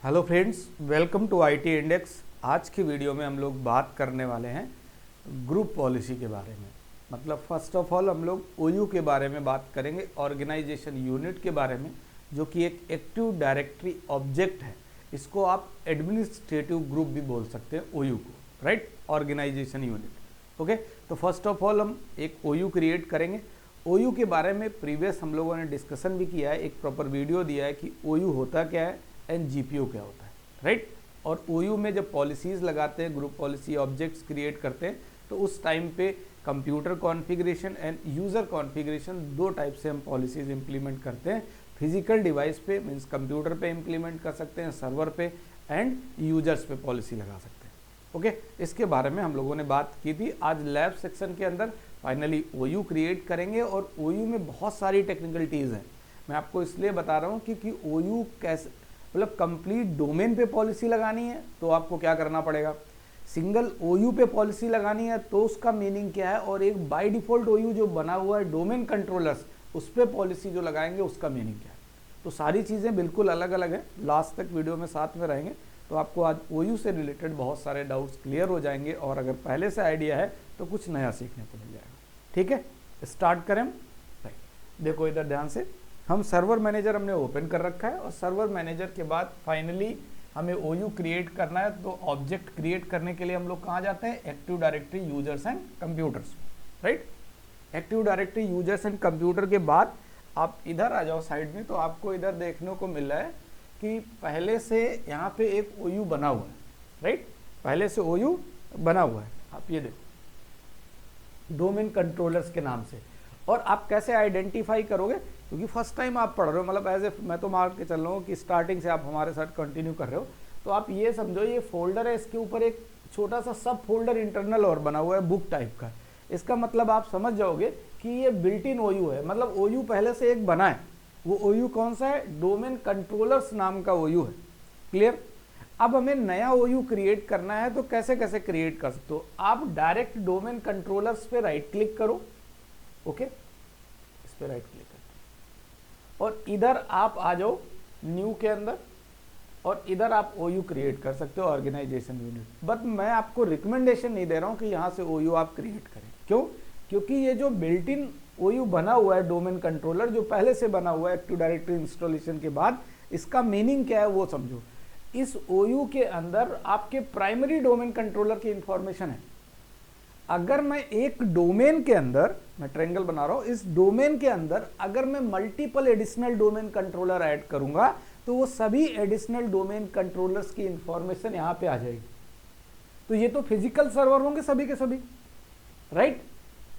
Hello friends, welcome to IT index. आज की video में हम लोग बात करने वाले हैं ग्रुप पॉलिसी के बारे में। मतलब फर्स्ट ऑफ ऑल हम लोग ओयू के बारे में बात करेंगे, ऑर्गेनाइजेशन यूनिट के बारे में, जो कि एक एक्टिव डायरेक्टरी ऑब्जेक्ट है। इसको आप एडमिनिस्ट्रेटिव ग्रुप भी बोल सकते हैं ओयू को, राइट? Organisation unit. ओके, तो फर्स्ट ऑफ ऑल हम एक ओयू क्रिएट करेंगे। ओयू के बारे में प्रीवियस हम लोगों ने डिस्कशन भी किया है, एक प्रॉपर वीडियो दिया है कि ओयू होता क्या है एंड जीपीओ क्या होता है, राइट? और ओयू में जब पॉलिसीज़ लगाते हैं, ग्रुप पॉलिसी ऑब्जेक्ट्स क्रिएट करते हैं, तो उस टाइम पे computer configuration end user configuration दो टाइप से हम पॉलिसीज़ इंप्लीमेंट करते हैं। फिजिकल डिवाइस पे मीन्स कंप्यूटर पे इंप्लीमेंट कर सकते हैं, सर्वर पे, एंड यूजर्स पे पॉलिसी लगा सकते हैं। ओके, इसके बारे में हम लोगों ने बात की थी। आज लैब सेक्शन के अंदर फाइनली ओयू क्रिएट करेंगे, और ओयू में बहुत सारी टेक्निकलिटीज़ हैं। मैं आपको इसलिए बता रहा हूँ क्योंकि ओयू कैसे, मतलब कंप्लीट डोमेन पे पॉलिसी लगानी है तो आपको क्या करना पड़ेगा, सिंगल ओयू पे पॉलिसी लगानी है तो उसका मीनिंग क्या है, और एक बाय डिफ़ॉल्ट ओयू जो बना हुआ है डोमेन कंट्रोलर्स, उस पर पॉलिसी जो लगाएंगे उसका मीनिंग क्या है। तो सारी चीज़ें बिल्कुल अलग अलग हैं। लास्ट तक वीडियो में साथ में रहेंगे तो आपको आज ओयू से रिलेटेड बहुत सारे डाउट्स क्लियर हो जाएंगे, और अगर पहले से आइडिया है तो कुछ नया सीखने को मिल जाएगा। ठीक है, स्टार्ट करें। राइट, देखो इधर ध्यान से, हम सर्वर मैनेजर हमने ओपन कर रखा है, और सर्वर मैनेजर के बाद फाइनली हमें ओयू क्रिएट करना है। तो ऑब्जेक्ट क्रिएट करने के लिए हम लोग कहाँ जाते हैं, active directory users and computers, right? Active directory users and computer के बाद आप इधर आ जाओ साइड में, तो आपको इधर देखने को मिल रहा है कि पहले से यहाँ पे एक ओयू बना हुआ है, राइट? पहले से ओयू बना हुआ है, आप ये देखो, डोमेन कंट्रोलर्स के नाम से। और आप कैसे आइडेंटिफाई करोगे, क्योंकि फर्स्ट टाइम आप पढ़ रहे हो, मतलब एज ए मैं तो मान के चल रहा हूँ कि स्टार्टिंग से आप हमारे साथ कंटिन्यू कर रहे हो, तो आप ये समझो ये फोल्डर है, इसके ऊपर एक छोटा सा सब फोल्डर इंटरनल और बना हुआ है बुक टाइप का। इसका मतलब आप समझ जाओगे कि ये बिल्ट इन ओयू है, मतलब ओयू पहले से एक बना है। वो ओयू कौन सा है, डोमेन कंट्रोलर्स नाम का ओयू है। क्लियर? अब हमें नया ओयू क्रिएट करना है, तो कैसे कैसे क्रिएट कर सकते हो आप, डायरेक्ट डोमेन कंट्रोलर्स पे राइट क्लिक करो। ओके, इस पे राइट क्लिक करते और इधर आप आ जाओ न्यू के अंदर, और इधर आप ओयू क्रिएट कर सकते हो, ऑर्गेनाइजेशन यूनिट। बट मैं आपको रिकमेंडेशन नहीं दे रहा हूं कि यहां से ओयू आप क्रिएट करें। क्यों? क्योंकि ये जो बिल्ट इन ओयू बना हुआ है डोमेन कंट्रोलर, जो पहले से बना हुआ है एक्टिव डायरेक्टरी इंस्टॉलेशन के बाद, इसका मीनिंग क्या है वो समझो। इस ओयू के अंदर आपके प्राइमरी डोमेन कंट्रोलर की इंफॉर्मेशन है। अगर मैं एक डोमेन के अंदर, मैं ट्रायंगल बना रहा हूं, इस डोमेन के अंदर अगर मैं multiple additional domain controller add करूंगा, तो वो सभी एडिशनल डोमेन कंट्रोलर्स की इंफॉर्मेशन यहां पे आ जाएगी। तो ये तो फिजिकल सर्वर होंगे सभी के सभी, राइट?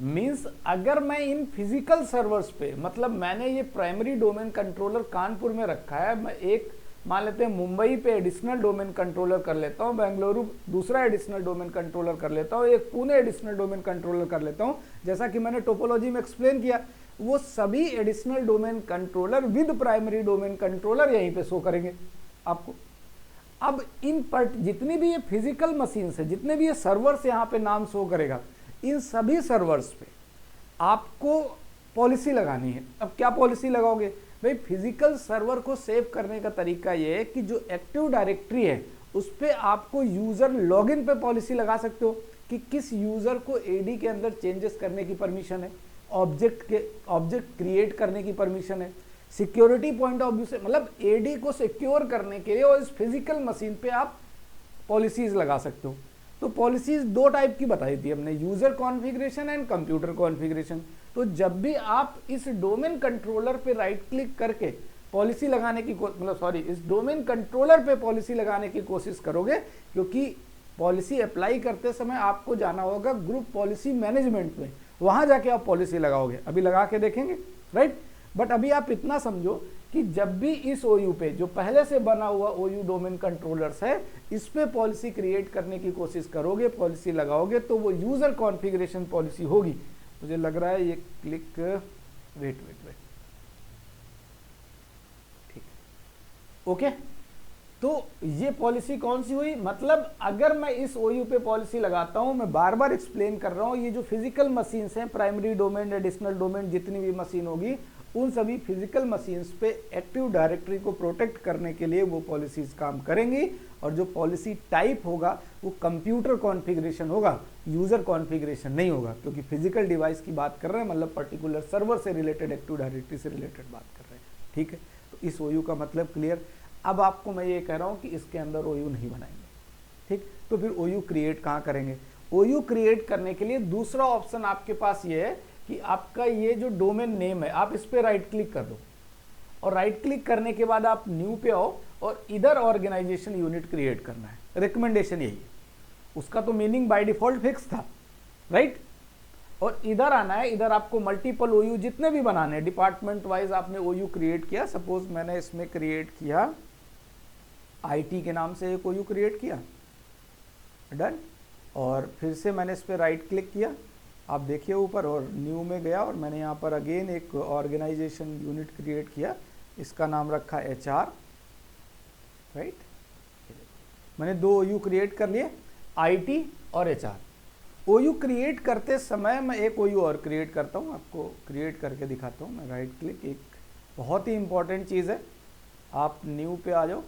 मींस अगर मैं इन फिजिकल सर्वर्स पे, मतलब मैंने ये प्राइमरी डोमेन कंट्रोलर कानपुर में रखा है, मैं एक मान लेते हैं मुंबई पे एडिशनल डोमेन कंट्रोलर कर लेता हूँ, बेंगलुरु दूसरा एडिशनल डोमेन कंट्रोलर कर लेता हूँ, एक पुणे एडिशनल डोमेन कंट्रोलर कर लेता हूँ, जैसा कि मैंने टोपोलॉजी में एक्सप्लेन किया, वो सभी additional domain controller with primary domain controller यहीं पे शो करेंगे आपको। अब इन पर जितनी भी ये फिजिकल मशीन है, जितने भी ये सर्वर्स यहाँ पे नाम शो करेगा, इन सभी सर्वर्स पे आपको पॉलिसी लगानी है। अब क्या पॉलिसी लगाओगे भाई? फिजिकल सर्वर को सेव करने का तरीका ये है कि जो एक्टिव डायरेक्टरी है उस पर आपको यूजर लॉगिन पे पॉलिसी लगा सकते हो कि किस यूजर को एडी के अंदर चेंजेस करने की परमिशन है, ऑब्जेक्ट क्रिएट करने की परमिशन है, सिक्योरिटी पॉइंट ऑफ व्यू से, मतलब एडी को सिक्योर करने के लिए, और इस फिजिकल मशीन पे आप पॉलिसीज लगा सकते हो। तो पॉलिसीज दो टाइप की बताई थी हमने, user configuration and computer configuration. तो जब भी आप इस डोमेन कंट्रोलर पे राइट क्लिक करके पॉलिसी लगाने की इस डोमेन कंट्रोलर पे पॉलिसी लगाने की कोशिश करोगे, क्योंकि पॉलिसी अप्लाई करते समय आपको जाना होगा ग्रुप पॉलिसी मैनेजमेंट में, वहां जाके आप पॉलिसी लगाओगे। अभी लगा के देखेंगे, राइट? बट अभी आप इतना समझो कि जब भी इस ओयू पे, जो पहले से बना हुआ ओयू डोमेन कंट्रोलर्स है, इस पे पॉलिसी क्रिएट करने की कोशिश करोगे, पॉलिसी लगाओगे, तो वो यूजर कॉन्फ़िगरेशन पॉलिसी होगी। मुझे लग रहा है ये क्लिक, वेट, ठीक, ओके। तो ये पॉलिसी कौन सी हुई, मतलब अगर मैं इस ओयू पे पॉलिसी लगाता हूं, मैं बार बार एक्सप्लेन कर रहा हूं, ये जो फिजिकल मशीन्स हैं, प्राइमरी डोमेन, एडिशनल डोमेन, जितनी भी मशीन होगी, उन सभी फिजिकल मशीन्स पे एक्टिव डायरेक्टरी को प्रोटेक्ट करने के लिए वो पॉलिसीज काम करेंगी, और जो पॉलिसी टाइप होगा वो कंप्यूटर कॉन्फ़िगरेशन होगा, यूज़र कॉन्फ़िगरेशन नहीं होगा, क्योंकि फिजिकल डिवाइस की बात कर रहे हैं, मतलब पर्टिकुलर सर्वर से रिलेटेड, एक्टिव डायरेक्टरी से रिलेटेड बात कर रहे हैं। ठीक है, तो इस OU का मतलब क्लियर। अब आपको मैं ये कह रहा हूँ कि इसके अंदर OU नहीं बनाएंगे। ठीक, तो फिर OU क्रिएट कहाँ करेंगे? OU क्रिएट करने के लिए दूसरा ऑप्शन आपके पास ये है कि आपका ये जो डोमेन नेम है, आप इस पर राइट क्लिक कर दो, और राइट क्लिक करने के बाद आप न्यू पे आओ, और इधर ऑर्गेनाइजेशन यूनिट क्रिएट करना है। रिकमेंडेशन यही है, उसका तो मीनिंग बाय डिफॉल्ट फिक्स था, राइट। और इधर आना है, इधर आपको मल्टीपल OU जितने भी बनाने हैं, डिपार्टमेंट वाइज आपने OU क्रिएट किया। सपोज मैंने इसमें क्रिएट किया IT के नाम से एक OU क्रिएट किया, डन। और फिर से मैंने इस पर राइट क्लिक किया, आप देखिए ऊपर, और न्यू में गया, और मैंने यहाँ पर अगेन एक ऑर्गेनाइजेशन यूनिट क्रिएट किया, इसका नाम रखा HR, राइट। मैंने 2 OU क्रिएट कर लिए, IT और HR। OU क्रिएट करते समय मैं एक OU और क्रिएट करता हूँ, आपको क्रिएट करके दिखाता हूँ। मैं राइट क्लिक, एक बहुत ही इंपॉर्टेंट चीज़ है, आप न्यू पे आ जाओ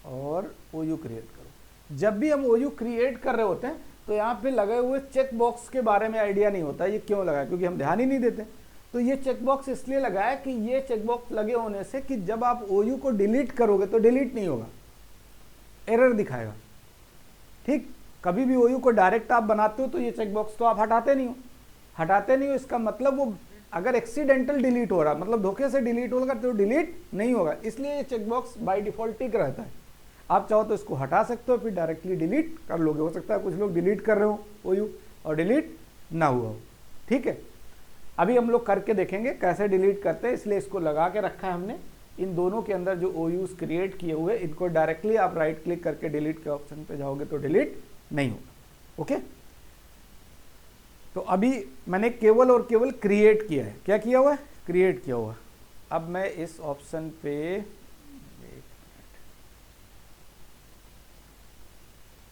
और OU क्रिएट करो। जब भी हम OU क्रिएट कर रहे होते हैं तो यहाँ पे लगे हुए चेक बॉक्स के बारे में आइडिया नहीं होता, ये क्यों लगा है, क्योंकि हम ध्यान ही नहीं देते। तो ये चेक बॉक्स इसलिए लगा है कि ये चेक बॉक्स लगे होने से कि जब आप OU को डिलीट करोगे तो डिलीट नहीं होगा, एरर दिखाएगा। ठीक, कभी भी OU को डायरेक्ट आप बनाते हो तो ये चेक बॉक्स तो आप हटाते नहीं हो। इसका मतलब वो अगर एक्सीडेंटल डिलीट हो रहा, मतलब धोखे से डिलीट होगा, तो डिलीट नहीं होगा, इसलिए ये चेक बॉक्स बाय डिफॉल्ट टिक रहता है। आप चाहो तो इसको हटा सकते हो, फिर डायरेक्टली डिलीट कर लोगे। हो सकता है कुछ लोग डिलीट कर रहे हो OU और डिलीट ना हुआ हो। ठीक है, अभी हम लोग करके देखेंगे कैसे डिलीट करते हैं, इसलिए इसको लगा के रखा है हमने। इन दोनों के अंदर जो OUs क्रिएट किए हुए, इनको डायरेक्टली आप राइट क्लिक करके डिलीट के ऑप्शन पे जाओगे तो डिलीट नहीं होगा। ओके, तो अभी मैंने केवल और केवल क्रिएट किया है। क्या किया हुआ है? क्रिएट किया हुआ। अब मैं इस ऑप्शन पे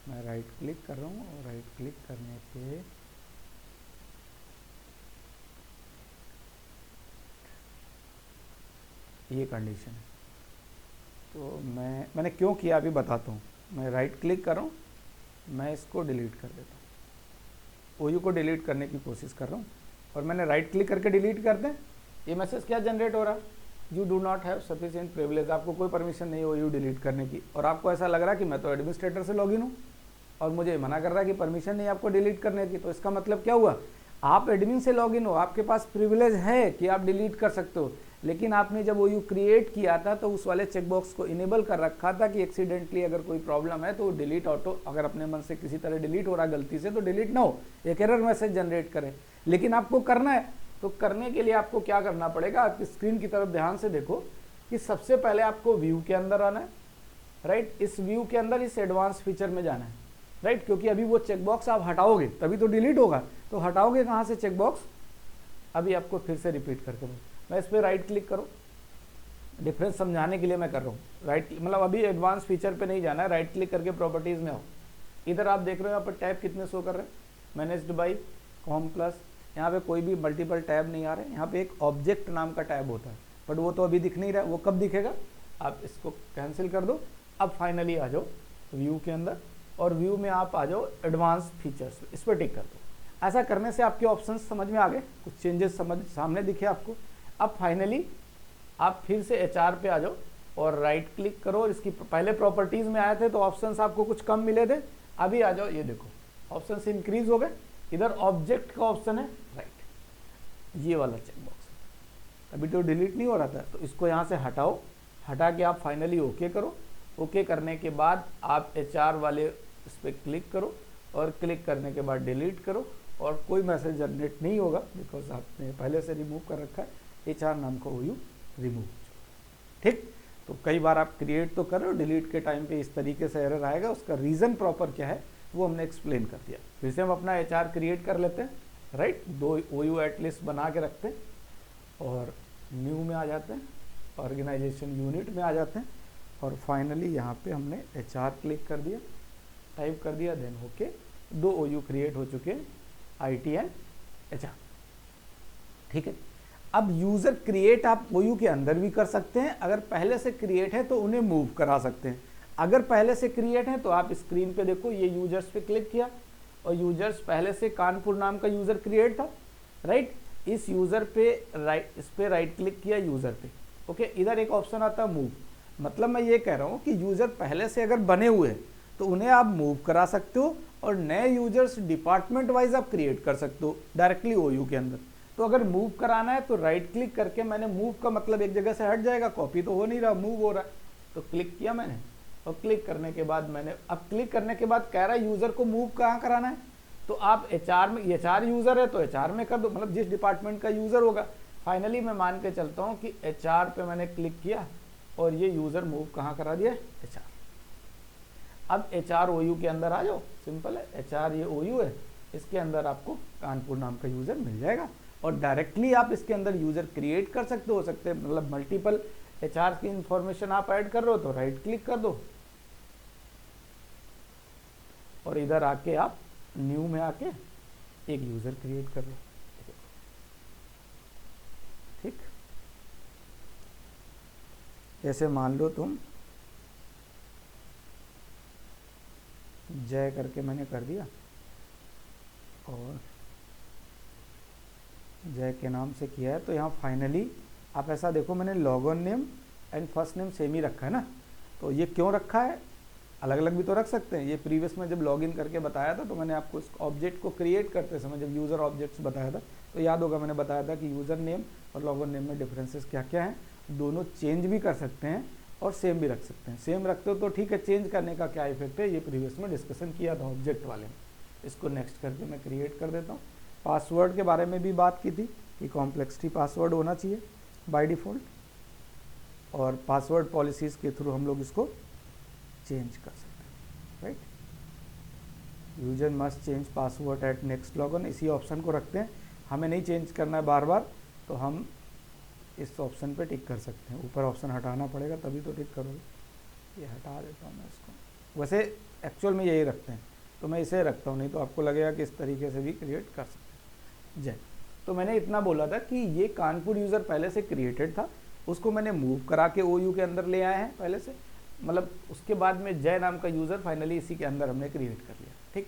मैं राइट क्लिक कर रहा हूँ, और राइट क्लिक करने पे ये कंडीशन है। तो मैंने क्यों किया अभी बताता हूँ। मैं राइट क्लिक कर रहा हूँ, मैं इसको डिलीट कर देता हूँ, OU को डिलीट करने की कोशिश कर रहा हूँ, और मैंने राइट क्लिक करके डिलीट कर दें। ये मैसेज क्या जनरेट हो रहा है? You do not have sufficient privilege, आपको कोई परमिशन नहीं है OU डिलीट करने की। और आपको ऐसा लग रहा है कि मैं तो एडमिनिस्ट्रेटर से लॉगिन हूँ और मुझे मना कर रहा है कि परमिशन नहीं आपको डिलीट करने की। तो इसका मतलब क्या हुआ? आप एडमिन से लॉगिन हो, आपके पास प्रिविलेज है कि आप डिलीट कर सकते हो, लेकिन आपने जब OU क्रिएट किया था तो उस वाले चेकबॉक्स को इनेबल कर रखा था कि एक्सीडेंटली अगर कोई प्रॉब्लम है तो डिलीट ऑटो, अगर अपने मन से किसी तरह डिलीट हो रहा है गलती से तो डिलीट ना हो, एक एरर मैसेज जनरेट करे। लेकिन आपको करना है, तो करने के लिए आपको क्या करना पड़ेगा? आप स्क्रीन की तरफ ध्यान से देखो कि सबसे पहले आपको व्यू के अंदर आना है, राइट। इस व्यू के अंदर इस एडवांस फीचर में जाना है, राइट, क्योंकि अभी वो चेकबॉक्स आप हटाओगे तभी तो डिलीट होगा। तो हटाओगे कहाँ से चेकबॉक्स? अभी आपको फिर से रिपीट करके मैं इस पर राइट क्लिक करो, डिफरेंस समझाने के लिए मैं कर रहा हूँ। राइट मतलब अभी एडवांस फीचर पे नहीं जाना है, राइट क्लिक करके प्रॉपर्टीज में आओ। इधर आप देख रहे हो यहाँ पर टैब कितने शो कर रहे हैं? मैनेज्ड बाई कॉम प्लस, यहाँ पे कोई भी मल्टीपल टैब नहीं आ रहे। यहाँ पे एक ऑब्जेक्ट नाम का टैब होता है, बट वो तो अभी दिख नहीं रहा है, वो कब दिखेगा? आप इसको कैंसिल कर दो। अब फाइनली आ जाओ व्यू के अंदर, और व्यू में आप आ जाओ एडवांस फीचर्स, इस पर टिक कर दो। ऐसा करने से आपके ऑप्शंस समझ में आ गए, कुछ चेंजेस समझ सामने दिखे आपको। अब फाइनली आप फिर से HR पे आ जाओ और राइट क्लिक करो, और इसकी पहले प्रॉपर्टीज में आए थे तो ऑप्शंस आपको कुछ कम मिले थे, अभी आ जाओ, ये देखो ऑप्शंस इंक्रीज हो गए। इधर ऑब्जेक्ट का ऑप्शन है, राइट, ये वाला चेकबॉक्स अभी तो डिलीट नहीं हो रहा था, तो इसको यहाँ से हटाओ। हटा के आप फाइनली ओके करो। ओके करने के बाद आप HR वाले इस पर क्लिक करो, और क्लिक करने के बाद डिलीट करो, और कोई मैसेज जनरेट नहीं होगा बिकॉज आपने पहले से रिमूव कर रखा है। HR नाम का OU रिमूव। ठीक, तो कई बार आप क्रिएट तो कर रहे हो, डिलीट के टाइम पे इस तरीके से एरर आएगा, उसका रीज़न प्रॉपर क्या है वो हमने एक्सप्लेन कर दिया। फिर से हम अपना HR क्रिएट कर लेते हैं, राइट, 2 OU एटलिस्ट बना के रखते हैं, और न्यू में आ जाते हैं, ऑर्गेनाइजेशन यूनिट में आ जाते हैं, और फाइनली यहाँ पे हमने HR क्लिक कर दिया, टाइप कर दिया, देन ओके। 2 OU क्रिएट हो चुके हैं, IT एंड HR। ठीक है, अब यूज़र क्रिएट आप OU के अंदर भी कर सकते हैं, अगर पहले से क्रिएट है तो उन्हें मूव करा सकते हैं। अगर पहले से क्रिएट है तो आप स्क्रीन पे देखो, ये यूजर्स पे क्लिक किया और यूजर्स पहले से कानपुर नाम का यूज़र क्रिएट था, राइट। इस यूज़र पे इस पे राइट क्लिक किया यूज़र पे, ओके। इधर एक ऑप्शन आता है मूव, मतलब मैं ये कह रहा हूँ कि यूज़र पहले से अगर बने हुए हैं तो उन्हें आप मूव करा सकते हो और नए यूजर्स डिपार्टमेंट वाइज आप क्रिएट कर सकते हो डायरेक्टली OU के अंदर। तो अगर मूव कराना है तो राइट क्लिक करके, मैंने मूव का मतलब एक जगह से हट जाएगा, कॉपी तो हो नहीं रहा, मूव हो रहा है, तो क्लिक किया मैंने और क्लिक करने के बाद अब क्लिक करने के बाद कह रहा है यूज़र को मूव कहाँ कराना है, तो आप HR में, HR यूज़र है तो HR में कर दो, मतलब जिस डिपार्टमेंट का यूज़र होगा। फाइनली मैं मान के चलता हूँ कि HR पे मैंने क्लिक किया और ये यूज़र मूव कहाँ करा दिया, HR। अब HR OU के अंदर आ जाओ, सिंपल है, HR ये OU है, इसके अंदर आपको कानपुर नाम का यूज़र मिल जाएगा और डायरेक्टली आप इसके अंदर यूज़र क्रिएट कर सकते हो सकते हैं, मतलब मल्टीपल HR की इंफॉर्मेशन आप ऐड कर रहे हो तो राइट क्लिक कर दो और इधर आके आप न्यू में आके एक यूज़र क्रिएट कर लो, ठीक। जैसे मान लो तुम जय करके मैंने कर दिया और जय के नाम से किया है, तो यहाँ फाइनली आप ऐसा देखो, मैंने login name and first name same ही रखा है ना। तो ये क्यों रखा है, अलग अलग भी तो रख सकते हैं। ये प्रीवियस में जब लॉगिन करके बताया था तो मैंने आपको इस ऑब्जेक्ट को क्रिएट करते समय जब यूज़र ऑब्जेक्ट्स बताया था तो याद होगा मैंने बताया था कि यूज़र नेम और लॉगिन नेम में डिफरेंसेस क्या क्या हैं। दोनों चेंज भी कर सकते हैं और सेम भी रख सकते हैं। सेम रखते हो तो ठीक है, चेंज करने का क्या इफेक्ट है ये प्रीवियस में डिस्कशन किया था ऑब्जेक्ट वाले में। इसको नेक्स्ट करके मैं क्रिएट कर देता हूँ। पासवर्ड के बारे में भी बात की थी कि कॉम्प्लेक्सिटी पासवर्ड होना चाहिए बाय डिफ़ॉल्ट, और पासवर्ड पॉलिसीज़ के थ्रू हम लोग इसको चेंज कर सकते हैं, right. User must change password at next login, इसी ऑप्शन को रखते हैं, हमें नहीं चेंज करना है बार बार, तो हम इस ऑप्शन पे टिक कर सकते हैं। ऊपर ऑप्शन हटाना पड़ेगा तभी तो टिक करोगे। ये हटा देता हूँ मैं इसको, वैसे एक्चुअल में यही रखते हैं तो मैं इसे रखता हूँ, नहीं तो आपको लगेगा कि इस तरीके से भी क्रिएट कर सकते हैं। जय, तो मैंने इतना बोला था कि ये कानपुर यूज़र पहले से क्रिएटेड था, उसको मैंने मूव करा के OU के अंदर ले आए हैं पहले से, मतलब उसके बाद में जय नाम का यूज़र फाइनली इसी के अंदर हमने क्रिएट कर लिया, ठीक।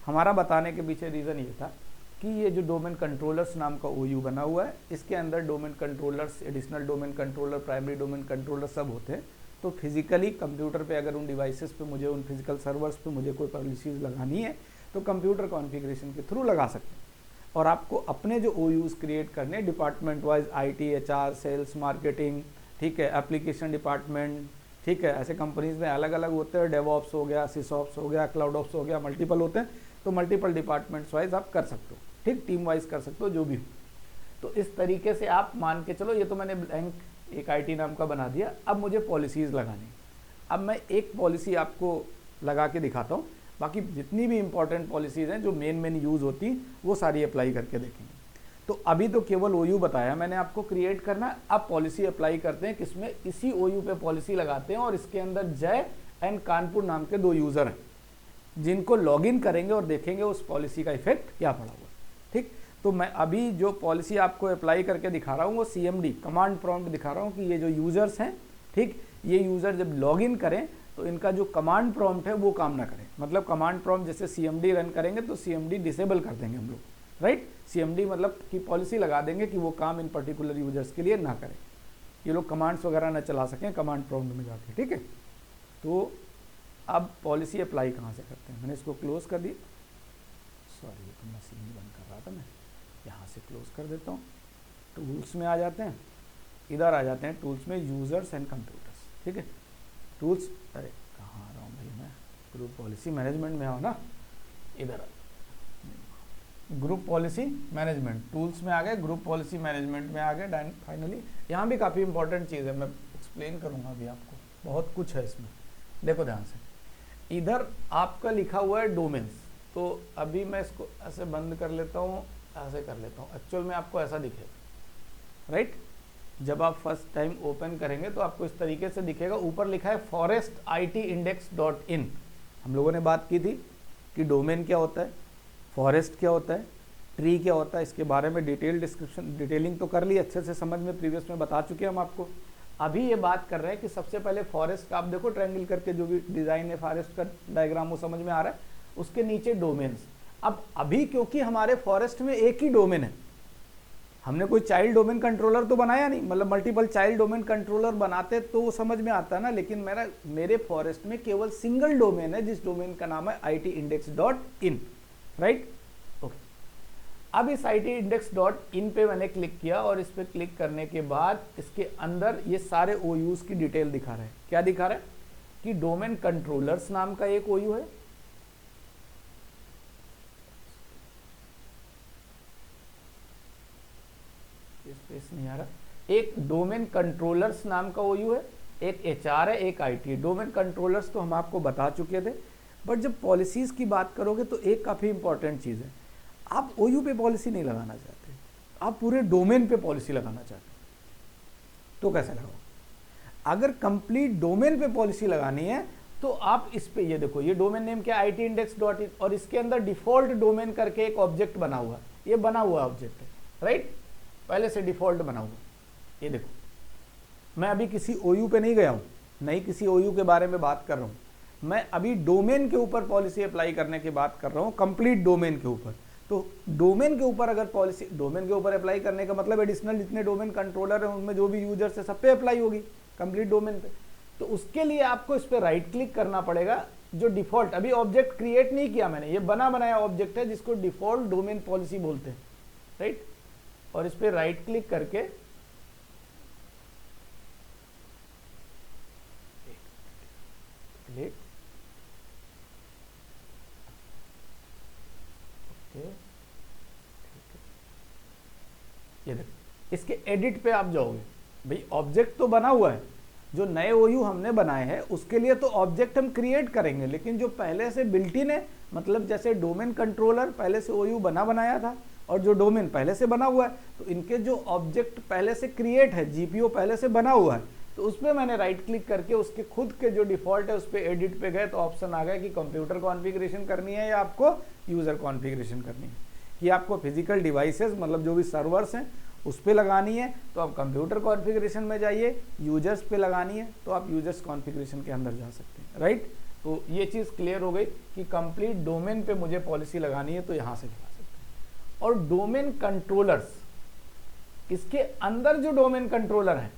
हमारा बताने के पीछे रीज़न ये था कि ये जो डोमेन कंट्रोलर्स नाम का OU बना हुआ है, इसके अंदर domain controllers, additional domain controller, primary domain controller सब होते हैं। तो फिजिकली कंप्यूटर पे अगर उन डिवाइसेस पे मुझे, उन फिजिकल सर्वर्स पे मुझे कोई पॉलिसीज़ लगानी है तो कंप्यूटर कॉन्फ़िगरेशन के थ्रू लगा सकते हैं। और आपको अपने जो OUs क्रिएट करने department wise, IT, HR, sales, marketing, ठीक है, एप्लीकेशन डिपार्टमेंट, ठीक है, ऐसे कंपनीज़ में अलग अलग होते हैं, डेवऑप्स हो गया, सिसऑप्स हो गया, क्लाउड ऑप्स हो गया, मल्टीपल होते हैं, तो मल्टीपल डिपार्टमेंट्स वाइज आप कर सकते हो, ठीक, टीम वाइज कर सकते हो, जो भी हो। तो इस तरीके से आप मान के चलो, ये तो मैंने ब्लैंक एक IT नाम का बना दिया। अब मुझे पॉलिसीज़ लगानी, अब मैं एक पॉलिसी आपको लगा के दिखाता हूँ, बाकी जितनी भी इंपॉर्टेंट पॉलिसीज़ हैं जो मेन यूज़ होती हैं वो सारी अप्लाई करके देखेंगे। तो अभी तो केवल OU बताया मैंने आपको क्रिएट करना, अब पॉलिसी अप्लाई करते हैं किसमें, इसी OU पे पॉलिसी लगाते हैं और इसके अंदर जय एंड कानपुर नाम के 2 यूज़र हैं जिनको लॉगिन करेंगे और देखेंगे उस पॉलिसी का इफेक्ट क्या पड़ा हुआ, ठीक। तो मैं अभी जो पॉलिसी आपको अप्लाई करके दिखा रहा हूँ वो CMD कमांड प्रॉम्प्ट दिखा रहा हूँ कि ये जो यूज़र्स हैं, ठीक, ये यूज़र जब लॉगिन करें तो इनका जो कमांड प्रॉम्प्ट है वो काम ना करे। मतलब कमांड प्रॉम्प्ट जैसे CMD रन करेंगे तो CMD डिसेबल कर देंगे हम लोग, राइट। CMD मतलब कि पॉलिसी लगा देंगे कि वो काम इन पर्टिकुलर यूजर्स के लिए ना करें, ये लोग कमांड्स वगैरह ना चला सकें कमांड प्रॉम्प्ट में जाके, ठीक है। तो अब पॉलिसी अप्लाई कहाँ से करते हैं, मैंने इसको क्लोज कर दिया, सॉरी ये तो मशीन ही बंद कर रहा था मैं, यहाँ से क्लोज कर देता हूँ। टूल्स में आ जाते हैं, इधर आ जाते हैं टूल्स में, यूज़र्स एंड कंप्यूटर्स, ठीक है। टूल्स, अरे कहाँ आ रहा हूँ भाई मैं, ग्रुप पॉलिसी मैनेजमेंट में आओ ना, इधर ग्रुप पॉलिसी मैनेजमेंट, टूल्स में आ गए, ग्रुप पॉलिसी मैनेजमेंट में आ गए। फाइनली यहाँ भी काफ़ी इंपॉर्टेंट चीज़ है, मैं एक्सप्लेन करूँगा अभी आपको, बहुत कुछ है इसमें, देखो ध्यान से। इधर आपका लिखा हुआ है डोमेन्स, तो अभी मैं इसको ऐसे बंद कर लेता हूँ, ऐसे कर लेता हूँ, एक्चुअल में आपको ऐसा दिखेगा, राइट। जब आप फर्स्ट टाइम ओपन करेंगे तो आपको इस तरीके से दिखेगा, ऊपर लिखा है forestindex.in। हम लोगों ने बात की थी कि डोमेन क्या होता है, फॉरेस्ट क्या होता है, ट्री क्या होता है इसके बारे में डिटेलिंग तो कर ली अच्छे से समझ में, प्रीवियस में बता चुके हैं हम आपको। अभी ये बात कर रहे हैं कि सबसे पहले फॉरेस्ट का आप देखो ट्रायंगल करके जो भी डिजाइन है फॉरेस्ट का डायग्राम वो समझ में आ रहा है, उसके नीचे डोमेन्स। अब अभी क्योंकि हमारे फॉरेस्ट में एक ही डोमेन है, हमने कोई चाइल्ड डोमेन कंट्रोलर तो बनाया नहीं, मतलब मल्टीपल चाइल्ड डोमेन कंट्रोलर बनाते तो वो समझ में आता ना, लेकिन मेरे फॉरेस्ट में केवल सिंगल डोमेन है जिस डोमेन का नाम है itindex.in, राइट। ओके, अब इस itindex.in पे मैंने क्लिक किया और इस पे क्लिक करने के बाद इसके अंदर ये सारे OUs की डिटेल दिखा रहे हैं। क्या दिखा रहा है कि डोमेन कंट्रोलर्स नाम का एक OU है, स्पेस नहीं आ रहा, एक डोमेन कंट्रोलर्स नाम का OU है, एक HR है, एक IT है। डोमेन कंट्रोलर्स तो हम आपको बता चुके थे, बट जब पॉलिसीज की बात करोगे तो एक काफी इंपॉर्टेंट चीज है, आप OU पे पॉलिसी नहीं लगाना चाहते, आप पूरे डोमेन पे पॉलिसी लगाना चाहते, तो कैसे लगाओ? अगर कंप्लीट डोमेन पे पॉलिसी लगानी है तो आप इस पे, ये देखो ये डोमेन नेम क्या है itindex.in, और इसके अंदर डिफॉल्ट डोमेन करके एक ऑब्जेक्ट बना हुआ है, ये बना हुआ ऑब्जेक्ट है, राइट, पहले से डिफॉल्ट बना हुआ। ये देखो मैं अभी किसी OU पे नहीं गया हूं, नहीं किसी OU के बारे में बात कर रहा हूं, मैं अभी डोमेन के ऊपर पॉलिसी अप्लाई करने की बात कर रहा हूं, कंप्लीट डोमेन के ऊपर। तो डोमेन के ऊपर अगर पॉलिसी, डोमेन के ऊपर अप्लाई करने का मतलब एडिशनल जितने डोमेन कंट्रोलर है उनमें जो भी यूजर्स है सब पे अप्लाई होगी कंप्लीट डोमेन पे। तो उसके लिए आपको इस पर राइट क्लिक करना पड़ेगा, जो डिफॉल्ट, अभी ऑब्जेक्ट क्रिएट नहीं किया मैंने, ये बना बनाया ऑब्जेक्ट है जिसको डिफॉल्ट डोमेन पॉलिसी बोलते हैं, राइट। और इस पर राइट क्लिक करके ये देखो इसके एडिट पे आप जाओगे, भाई ऑब्जेक्ट तो बना हुआ है, जो नए OU हमने बनाए हैं उसके लिए तो ऑब्जेक्ट हम क्रिएट करेंगे, लेकिन जो पहले से बिल्ट इन है, मतलब जैसे डोमेन कंट्रोलर पहले से OU बनाया था और जो डोमेन पहले से बना हुआ है, तो इनके जो ऑब्जेक्ट पहले से क्रिएट है, GPO पहले से बना हुआ है, तो उस पर मैंने राइट क्लिक करके उसके खुद के जो डिफॉल्ट है उस पर एडिट पे गए तो ऑप्शन आ गया कि कंप्यूटर कॉन्फ़िगरेशन करनी है या आपको यूजर कॉन्फ़िगरेशन करनी है, कि आपको फिजिकल डिवाइसेस मतलब जो भी सर्वर्स हैं उस पर लगानी है तो आप कंप्यूटर कॉन्फ़िगरेशन में जाइए, यूजर्स पे लगानी है तो आप यूजर्स कॉन्फ़िगरेशन के अंदर जा सकते हैं, राइट। तो ये चीज़ क्लियर हो गई कि कंप्लीट डोमेन पे मुझे पॉलिसी लगानी है तो यहाँ से लगा सकते हैं। और डोमेन कंट्रोलर्स, इसके अंदर जो डोमेन कंट्रोलर है,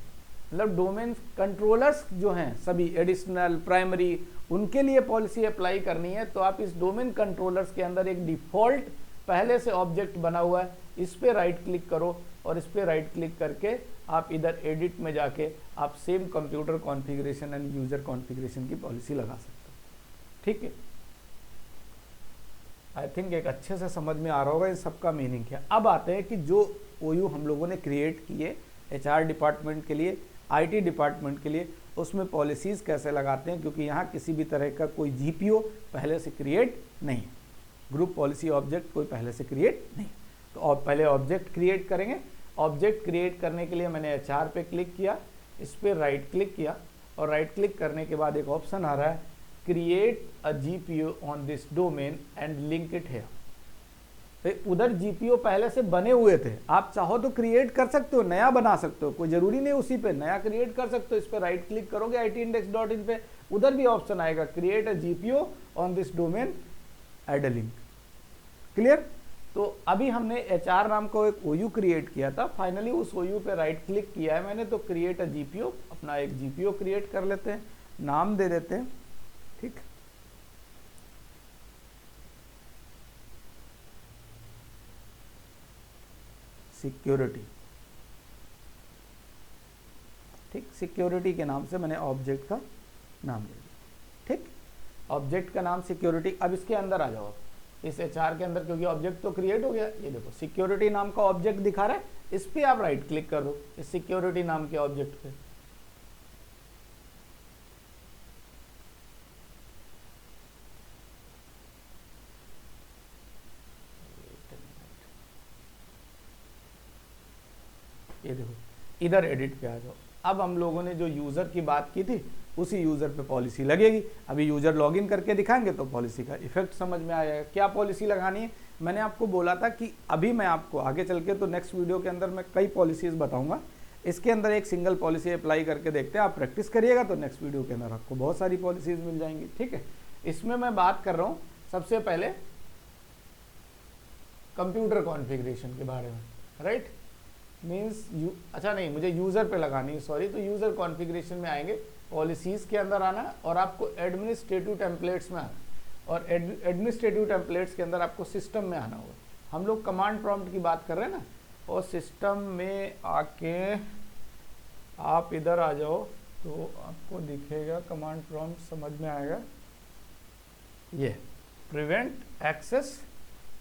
मतलब डोमेन कंट्रोलर्स जो हैं सभी एडिशनल प्राइमरी, उनके लिए पॉलिसी अप्लाई करनी है तो आप इस डोमेन कंट्रोलर्स के अंदर एक डिफॉल्ट पहले से ऑब्जेक्ट बना हुआ है, इस पे राइट क्लिक करो और इस पे राइट क्लिक करके आप इधर एडिट में जाके आप same computer configuration and user configuration की पॉलिसी लगा सकते हो, ठीक है। आई थिंक एक अच्छे से समझ में आ रहा होगा इन सबका मीनिंग क्या। अब आते हैं कि जो OU हम लोगों ने क्रिएट किए HR डिपार्टमेंट के लिए, IT डिपार्टमेंट के लिए, उसमें पॉलिसीज़ कैसे लगाते हैं, क्योंकि यहाँ किसी भी तरह का कोई GPO पहले से क्रिएट नहीं है, ग्रुप पॉलिसी ऑब्जेक्ट कोई पहले से क्रिएट नहीं। तो अब पहले ऑब्जेक्ट क्रिएट करेंगे। ऑब्जेक्ट क्रिएट करने के लिए मैंने HR पे क्लिक किया, इस पर राइट क्लिक किया और राइट क्लिक करने के बाद एक ऑप्शन आ रहा है create a GPO on this domain and link it here. तो उधर GPO पहले से बने हुए थे, आप चाहो तो क्रिएट कर सकते हो, नया बना सकते हो, कोई जरूरी नहीं उसी पे नया क्रिएट कर सकते हो। इस पर राइट क्लिक करोगे itindex.in पे, उधर भी ऑप्शन आएगा create a GPO on this domain add a link. Clear. तो अभी हमने HR नाम का एक OU क्रिएट किया था, फाइनली उस OU पे राइट क्लिक किया है मैंने, तो क्रिएट अ GPO, अपना एक GPO क्रिएट कर लेते हैं, नाम दे देते हैं, ठीक। सिक्योरिटी, ठीक, सिक्योरिटी के नाम से मैंने ऑब्जेक्ट का नाम दे दिया, ठीक। ऑब्जेक्ट का नाम सिक्योरिटी। अब इसके अंदर आ जाओ, इस HR के अंदर, क्योंकि ऑब्जेक्ट तो क्रिएट हो गया। ये देखो सिक्योरिटी नाम का ऑब्जेक्ट दिखा रहा है, इस पे आप राइट क्लिक कर दो इस सिक्योरिटी नाम के ऑब्जेक्ट पे। ये देखो इधर एडिट पे आ जाओ। अब हम लोगों ने जो यूजर की बात की थी उसी यूजर पे पॉलिसी लगेगी। अभी यूजर लॉगिन करके दिखाएंगे तो पॉलिसी का इफेक्ट समझ में आएगा। क्या पॉलिसी लगानी है, मैंने आपको बोला था कि अभी मैं आपको आगे चल के तो नेक्स्ट वीडियो के अंदर मैं कई पॉलिसीज़ बताऊंगा, इसके अंदर एक सिंगल पॉलिसी अप्लाई करके देखते हैं। आप प्रैक्टिस करिएगा तो नेक्स्ट वीडियो के अंदर आपको बहुत सारी पॉलिसीज़ मिल जाएंगी, ठीक है। इसमें मैं बात कर रहा हूँ सबसे पहले कंप्यूटर कॉन्फ़िगरेशन के बारे में, राइट। मीन्स अच्छा नहीं, मुझे यूज़र पे लगानी है, सॉरी। तो यूज़र कॉन्फ़िगरेशन में आएंगे, पॉलिसीज़ के अंदर आना है और आपको एडमिनिस्ट्रेटिव टेम्पलेट्स में आना, और एडमिनिस्ट्रेटिव टेम्पलेट्स के अंदर आपको सिस्टम में आना होगा। हम लोग कमांड प्रॉम्प्ट की बात कर रहे हैं ना, और सिस्टम में आके आप इधर आ जाओ तो आपको दिखेगा कमांड प्रॉम्प्ट, समझ में आएगा। ये prevent access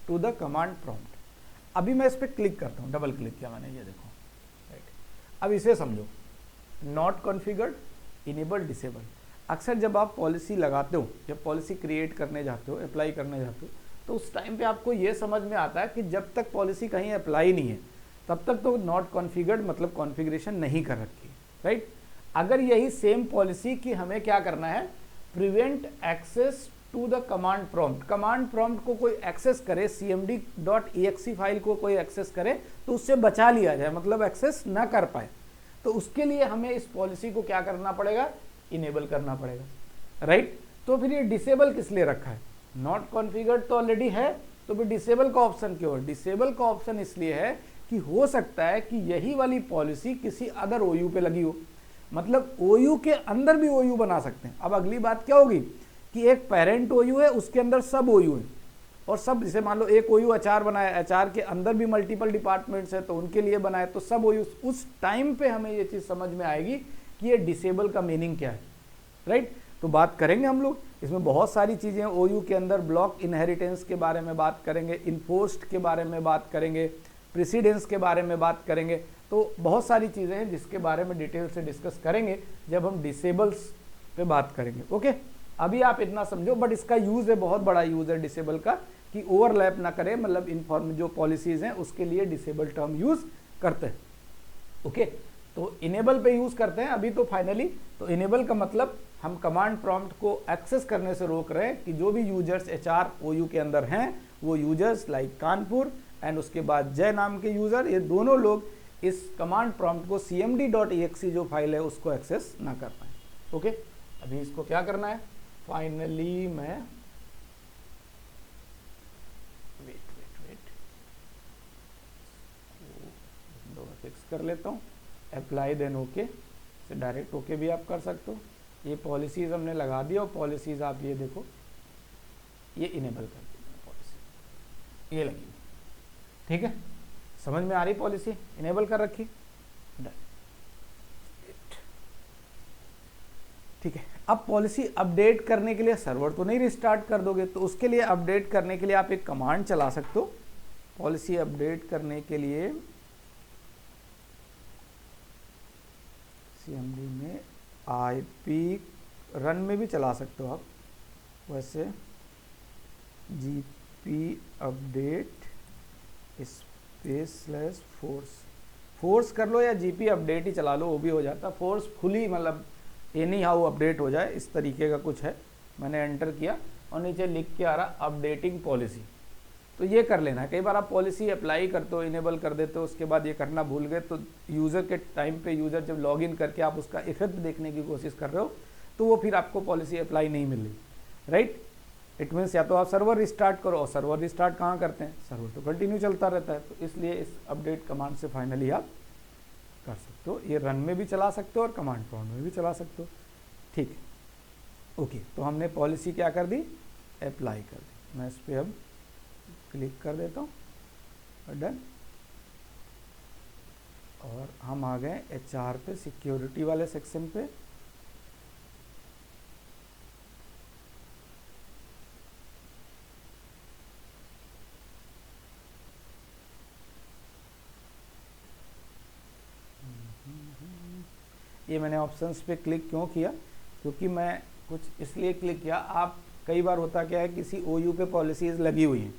to the command prompt. अभी मैं इस पर क्लिक करता हूँ, डबल क्लिक किया मैंने, ये देखो, राइट। अब इसे समझो, नॉट कॉन्फ़िगर्ड, इनेबल, डिसेबल। अक्सर जब आप पॉलिसी लगाते हो, जब पॉलिसी क्रिएट करने जाते हो, अप्लाई करने जाते हो, तो उस टाइम पे आपको ये समझ में आता है कि जब तक पॉलिसी कहीं अप्लाई नहीं है तब तक तो नॉट कॉन्फ़िगर्ड मतलब कॉन्फ़िगरेशन नहीं कर रखी, राइट। अगर यही सेम पॉलिसी की हमें क्या करना है, prevent access to the command prompt, command prompt को कोई एक्सेस करे, cmd.exe फाइल को कोई एक्सेस करे तो उससे बचा लिया जाए, मतलब एक्सेस ना कर पाए, तो उसके लिए हमें इस पॉलिसी को क्या करना पड़ेगा, इनेबल करना पड़ेगा, राइट। तो फिर ये डिसेबल किस लिए रखा है, नॉट कॉन्फ़िगर्ड तो ऑलरेडी है, तो फिर डिसेबल का ऑप्शन क्यों है। डिसेबल का ऑप्शन इसलिए है कि हो सकता है कि यही वाली पॉलिसी किसी अदर OU पे लगी हो, मतलब OU के अंदर भी OU बना सकते हैं। अब अगली बात क्या होगी कि एक पेरेंट OU है, उसके अंदर सब OU है, और सब, जैसे मान लो एक OU HR बनाया, HR के अंदर भी मल्टीपल डिपार्टमेंट्स है तो उनके लिए बनाए, तो सब OU, उस टाइम पे हमें ये चीज़ समझ में आएगी कि ये डिसेबल का मीनिंग क्या है, राइट। तो बात करेंगे हम लोग, इसमें बहुत सारी चीज़ें हैं। OU के अंदर ब्लॉक इनहेरिटेंस के बारे में बात करेंगे, इन्फोर्स्ड के बारे में बात करेंगे, प्रेसिडेंस के बारे में बात करेंगे, तो बहुत सारी चीज़ें हैं जिसके बारे में डिटेल से डिस्कस करेंगे जब हम डिसेबल्स पे बात करेंगे, ओके। अभी आप इतना समझो, बट इसका यूज़ है, बहुत बड़ा यूज़ है डिसेबल का, कि ओवरलैप ना करे, मतलब इन्फॉर्म जो पॉलिसीज़ हैं उसके लिए डिसेबल टर्म यूज़ करते हैं, ओके। तो इनेबल पे यूज़ करते हैं अभी तो फाइनली। तो इनेबल का मतलब हम कमांड प्रॉम्प्ट को एक्सेस करने से रोक रहे हैं कि जो भी यूजर्स HR OU के अंदर हैं, वो यूजर्स लाइक कानपुर एंड उसके बाद जय नाम के यूज़र, ये दोनों लोग इस कमांड प्रॉम्प्ट को cmd.exe जो फाइल है उसको एक्सेस ना कर पाए, ओके। अभी इसको क्या करना है, फाइनली मैं वेट विंडो में फिक्स कर लेता हूँ, अप्लाई देन ओके, से डायरेक्ट ओके भी आप कर सकते हो। ये पॉलिसीज़ हमने लगा दिया, और पॉलिसीज़ आप ये देखो, ये इनेबल कर दी पॉलिसी, ये लगी, ठीक है। समझ में आ रही, पॉलिसी इनेबल कर रखी, ठीक है। अब पॉलिसी अपडेट करने के लिए सर्वर तो नहीं रिस्टार्ट कर दोगे, तो उसके लिए अपडेट करने के लिए आप एक कमांड चला सकते हो। पॉलिसी अपडेट करने के लिए CMD में IP रन में भी चला सकते हो आप, वैसे GP अपडेट फोर्स कर लो, या GP अपडेट ही चला लो, वो भी हो जाता। फोर्सफुली मतलब एनी हाउ अपडेट हो जाए, इस तरीके का कुछ है। मैंने एंटर किया और नीचे लिख के आ रहा अपडेटिंग पॉलिसी, तो ये कर लेना है। कई बार आप पॉलिसी अप्लाई करते हो, इनेबल कर देते हो, उसके बाद ये करना भूल गए, तो यूज़र के टाइम पे यूज़र जब लॉगिन करके आप उसका इफेक्ट देखने की कोशिश कर रहे हो, तो वो फिर आपको पॉलिसी अप्लाई नहीं मिल रही, राइट। इट मीन्स या तो आप सर्वर रिस्टार्ट करो, और सर्वर रिस्टार्ट कहाँ करते हैं, सर्वर तो कंटिन्यू चलता रहता है, तो इसलिए इस अपडेट कमांड से फाइनली आप कर सकते हो। ये रन में भी चला सकते हो और कमांड प्रॉम्प्ट में भी चला सकते हो, ठीक है, ओके। तो हमने पॉलिसी क्या कर दी, अप्लाई कर दी। मैं इस पर अब क्लिक कर देता हूँ, डन। और हम आ गए HR पे, सिक्योरिटी वाले सेक्शन पे। ये मैंने ऑप्शंस पे क्लिक क्यों किया, क्योंकि मैं कुछ इसलिए क्लिक किया, आप कई बार होता क्या है, किसी OU पे पॉलिसीज़ लगी हुई हैं,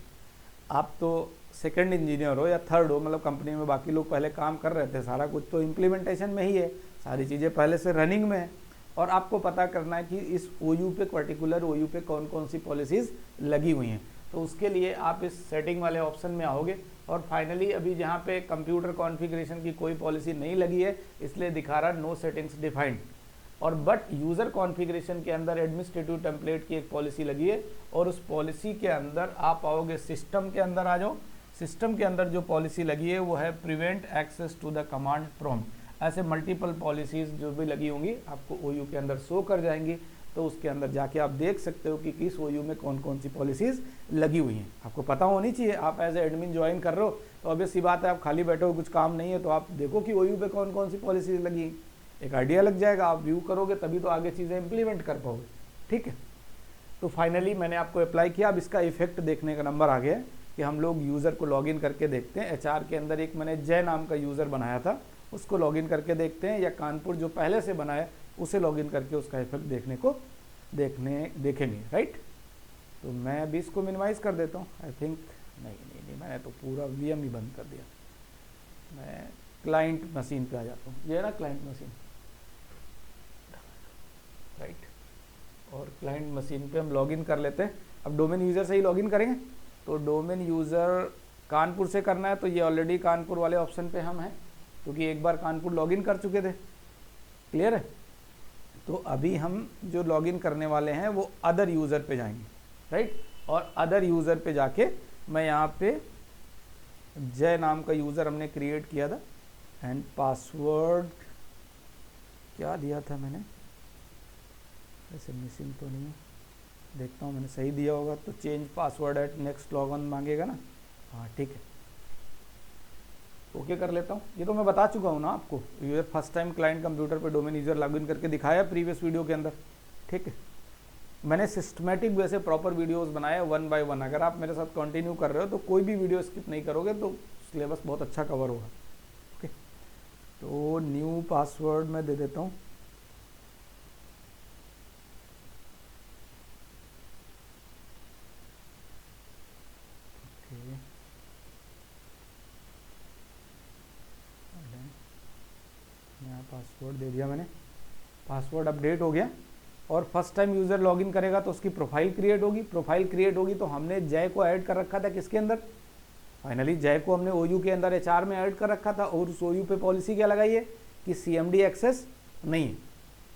आप तो सेकंड इंजीनियर हो या थर्ड हो, मतलब कंपनी में बाकी लोग पहले काम कर रहे थे, सारा कुछ तो इम्प्लीमेंटेशन में ही है, सारी चीज़ें पहले से रनिंग में है, और आपको पता करना है कि इस OU पे, पर्टिकुलर OU पे कौन कौन सी पॉलिसीज़ लगी हुई हैं। तो उसके लिए आप इस सेटिंग वाले ऑप्शन में आओगे और फाइनली अभी जहाँ पे कंप्यूटर कॉन्फ़िगरेशन की कोई पॉलिसी नहीं लगी है इसलिए दिखा रहा नो सेटिंग्स डिफाइंड, और बट यूज़र कॉन्फ़िगरेशन के अंदर एडमिनिस्ट्रेटिव टेम्पलेट की एक पॉलिसी लगी है और उस पॉलिसी के अंदर आप आओगे, सिस्टम के अंदर आ जाओ। सिस्टम के अंदर जो पॉलिसी लगी है वो है prevent access to the command prompt. ऐसे मल्टीपल पॉलिसीज़ जो भी लगी होंगी आपको ओयू के अंदर शो कर जाएंगी, तो उसके अंदर जाके आप देख सकते हो कि किस ओयू में कौन कौन सी पॉलिसीज़ लगी हुई हैं। आपको पता होनी चाहिए, आप एज ए एडमिन ज्वाइन कर रहे हो तो ऑब्वियस सी बात है, आप खाली बैठे हो कुछ काम नहीं है तो आप देखो कि ओयू पे कौन कौन सी पॉलिसीज़ लगी हैं, एक आइडिया लग जाएगा। आप व्यू करोगे तभी तो आगे चीज़ें इंप्लीमेंट कर पाओगे। ठीक है, तो फाइनली मैंने आपको अप्लाई किया। अब इसका इफेक्ट देखने का नंबर आ गया है कि हम लोग यूज़र को लॉगिन करके देखते हैं। एचआर के अंदर एक मैंने जय नाम का यूज़र बनाया था, उसको लॉगिन करके देखते हैं, या कानपुर जो पहले से बनाया उसे लॉगिन करके उसका इफेक्ट देखेंगे। राइट, तो मैं अभी इसको मिनिमाइज कर देता हूँ। आई थिंक नहीं, मैंने तो पूरा वीएम ही बंद कर दिया। मैं क्लाइंट मशीन पे आ जाता हूँ, ये है ना क्लाइंट मशीन, राइट। और क्लाइंट मशीन पे हम लॉगिन कर लेते हैं। अब डोमेन यूज़र से ही लॉगिन करेंगे, तो डोमेन यूज़र कानपुर से करना है, तो ये ऑलरेडी कानपुर वाले ऑप्शन पे हम हैं क्योंकि एक बार कानपुर लॉगिन कर चुके थे। क्लियर है, तो अभी हम जो लॉगिन करने वाले हैं वो अदर यूज़र पे जाएंगे, राइट। और अदर यूज़र पे जाके मैं यहाँ पे जय नाम का यूज़र हमने क्रिएट किया था, एंड पासवर्ड क्या दिया था मैंने, ऐसे मिसिंग तो नहीं है, देखता हूँ मैंने सही दिया होगा तो change password at next login मांगेगा ना। हाँ ठीक है, ओके कर लेता हूँ। ये तो मैं बता चुका हूँ ना आपको, ये फर्स्ट टाइम क्लाइंट कंप्यूटर पे डोमेन यूज़र लॉगिन करके दिखाया प्रीवियस वीडियो के अंदर। ठीक है, मैंने सिस्टमेटिक वैसे प्रॉपर वीडियोस बनाए 1 बाय 1। अगर आप मेरे साथ कंटिन्यू कर रहे हो तो कोई भी वीडियो स्किप नहीं करोगे तो सिलेबस बहुत अच्छा कवर होगा। ओके, तो न्यू पासवर्ड मैं दे देता हूँ। नया पासवर्ड दे दिया मैंने, पासवर्ड अपडेट हो गया। और फर्स्ट टाइम यूज़र लॉगिन करेगा तो उसकी प्रोफाइल क्रिएट होगी। प्रोफाइल क्रिएट होगी तो हमने जय को ऐड कर रखा था किसके अंदर, फाइनली जय को हमने ओयू के अंदर एचआर में ऐड कर रखा था। और उस ओयू पे पॉलिसी क्या लगाई है कि सीएमडी एक्सेस नहीं है,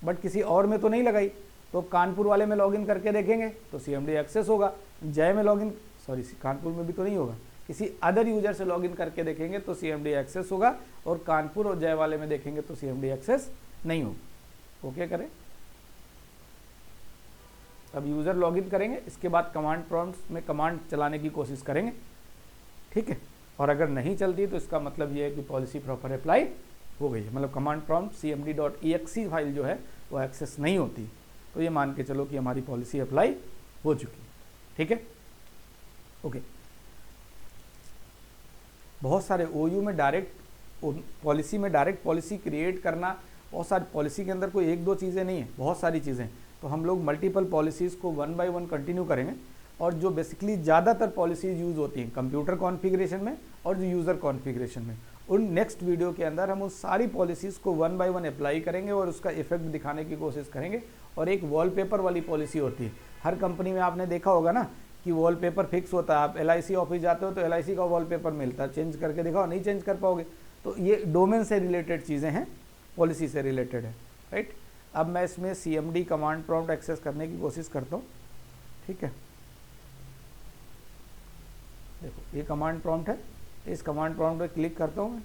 बट किसी और में तो नहीं लगाई। तो कानपुर वाले में लॉगिन करके देखेंगे तो सीएमडी एक्सेस होगा। जय में लॉगिन, सॉरी कानपुर में भी तो नहीं होगा, किसी अदर यूजर से लॉगिन करके देखेंगे तो सीएमडी एक्सेस होगा, और कानपुर और जय वाले में देखेंगे तो सीएमडी एक्सेस नहीं होगा। ओके करें, अब यूज़र लॉगिन करेंगे, इसके बाद कमांड प्रॉम्प्ट में कमांड चलाने की कोशिश करेंगे। ठीक है, और अगर नहीं चलती तो इसका मतलब ये है कि पॉलिसी प्रॉपर अप्लाई हो गई है, मतलब कमांड प्रॉम्प्ट cmd.exe फाइल जो है वो एक्सेस नहीं होती, तो ये मान के चलो कि हमारी पॉलिसी अप्लाई हो चुकी है। ठीक है, ओके। बहुत सारे ओयू में पॉलिसी में डायरेक्ट पॉलिसी क्रिएट करना, बहुत सारी पॉलिसी के अंदर कोई एक दो चीज़ें नहीं है, बहुत सारी चीज़ें। तो हम लोग मल्टीपल पॉलिसीज़ को 1 बाय 1 कंटिन्यू करेंगे, और जो बेसिकली ज़्यादातर पॉलिसीज़ यूज़ होती हैं कंप्यूटर कॉन्फ़िगरेशन में और जो यूज़र कॉन्फ़िगरेशन में, उन नेक्स्ट वीडियो के अंदर हम उस सारी पॉलिसीज़ को 1 बाय 1 अप्लाई करेंगे और उसका इफेक्ट दिखाने की कोशिश करेंगे। और एक वॉलपेपर वाली पॉलिसी होती है, हर कंपनी में आपने देखा होगा ना कि वॉलपेपर फिक्स होता है। आप LIC ऑफिस जाते हो तो LIC का वॉलपेपर मिलता है, चेंज करके दिखाओ, नहीं चेंज कर पाओगे। तो ये डोमेन से रिलेटेड चीज़ें हैं, पॉलिसी से रिलेटेड है, राइट। अब मैं इसमें CMD कमांड प्रॉम्प्ट एक्सेस करने की कोशिश करता हूँ। ठीक है, देखो ये कमांड प्रॉम्प्ट है, इस कमांड प्रॉम्प्ट पे क्लिक करता हूँ मैं।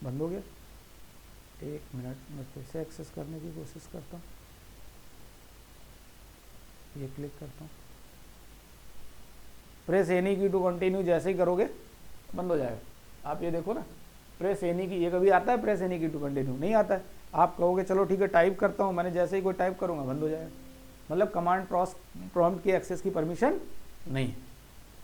बंद हो गया, 1 मिनट में फिर से एक्सेस करने की कोशिश करता हूँ, ये क्लिक करता हूँ, प्रेस एनी की टू कंटिन्यू जैसे ही करोगे बंद हो जाएगा। आप ये देखो ना, प्रेस एनी की, ये कभी आता है प्रेस एनी की टू कंटिन्यू? नहीं आता है। आप कहोगे चलो ठीक है टाइप करता हूँ, मैंने जैसे ही कोई टाइप करूँगा बंद हो जाएगा, मतलब कमांड प्रॉम्प्ट की एक्सेस की परमिशन नहीं है,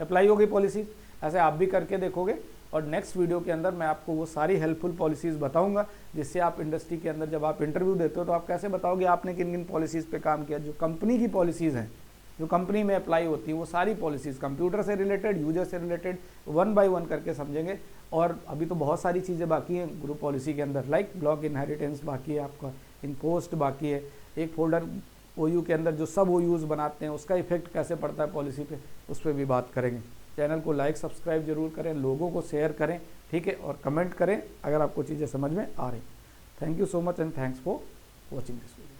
अप्लाई हो गई पॉलिसी। ऐसे आप भी करके देखोगे, और नेक्स्ट वीडियो के अंदर मैं आपको वो सारी हेल्पफुल पॉलिसीज़ बताऊंगा, जिससे आप इंडस्ट्री के अंदर जब आप इंटरव्यू देते हो तो आप कैसे बताओगे आपने किन किन पॉलिसीज़ पे काम किया। जो कंपनी की पॉलिसीज़ हैं, जो कंपनी में अप्लाई होती है, वो सारी पॉलिसीज़ कंप्यूटर से रिलेटेड, यूजर से रिलेटेड 1 बाय 1 करके समझेंगे। और अभी तो बहुत सारी चीज़ें बाकी हैं ग्रुप पॉलिसी के अंदर, लाइक ब्लॉक इनहेरिटेंस बाकी है, आपका इनपोस्ट बाकी है, एक फोल्डर OU के अंदर जो सब OUs बनाते हैं उसका इफेक्ट कैसे पड़ता है पॉलिसी पे, उस पर भी बात करेंगे। चैनल को लाइक सब्सक्राइब जरूर करें, लोगों को शेयर करें, ठीक है, और कमेंट करें अगर आपको चीज़ें समझ में आ रही। Thank you so much and thanks for watching this video.